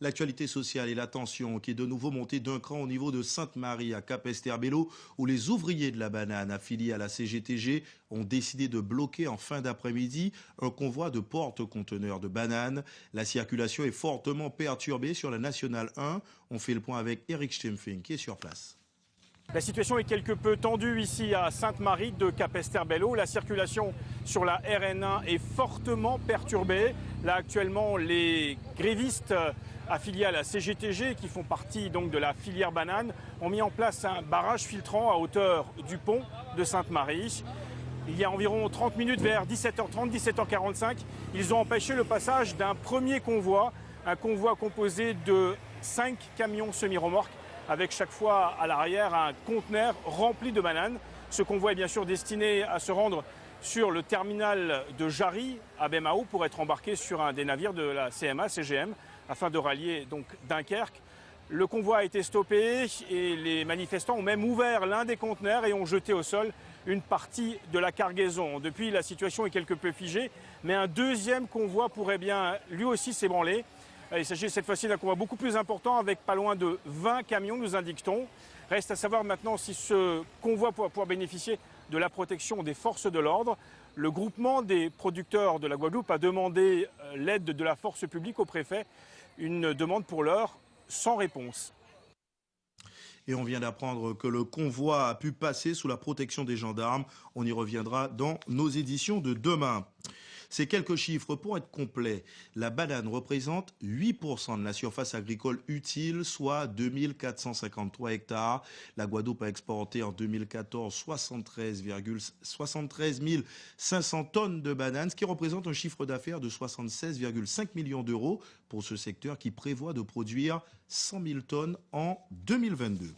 L'actualité sociale et la tension qui est de nouveau montée d'un cran au niveau de Sainte-Marie à Capesterre-Belle-Eau où les ouvriers de la banane affiliés à la CGTG ont décidé de bloquer en fin d'après-midi un convoi de porte-conteneurs de bananes. La circulation est fortement perturbée sur la Nationale 1. On fait le point avec Eric Stempfing qui est sur place. La situation est quelque peu tendue ici à Sainte-Marie de Capesterre-Belle-Eau. La circulation sur la RN1 est fortement perturbée. Là actuellement, les grévistes affiliés à la CGTG, qui font partie donc de la filière banane, ont mis en place un barrage filtrant à hauteur du pont de Sainte-Marie. Il y a environ 30 minutes, vers 17h30, 17h45, ils ont empêché le passage d'un premier convoi, un convoi composé de 5 camions semi-remorques, avec chaque fois à l'arrière un conteneur rempli de bananes. Ce convoi est bien sûr destiné à se rendre sur le terminal de Jarry à Bemao pour être embarqué sur un des navires de la CMA-CGM afin de rallier donc Dunkerque. Le convoi a été stoppé et les manifestants ont même ouvert l'un des conteneurs et ont jeté au sol une partie de la cargaison. Depuis, la situation est quelque peu figée, mais un deuxième convoi pourrait bien lui aussi s'ébranler. Il s'agit cette fois-ci d'un convoi beaucoup plus important avec pas loin de 20 camions, nous indique-t-on. Reste à savoir maintenant si ce convoi pourra pouvoir bénéficier de la protection des forces de l'ordre. Le groupement des producteurs de la Guadeloupe a demandé l'aide de la force publique au préfet. Une demande pour l'heure sans réponse. Et on vient d'apprendre que le convoi a pu passer sous la protection des gendarmes. On y reviendra dans nos éditions de demain. Ces quelques chiffres pour être complets. La banane représente 8% de la surface agricole utile, soit 2453 hectares. La Guadeloupe a exporté en 2014 73 500 tonnes de bananes, ce qui représente un chiffre d'affaires de 76,5 millions d'euros pour ce secteur qui prévoit de produire 100 000 tonnes en 2022.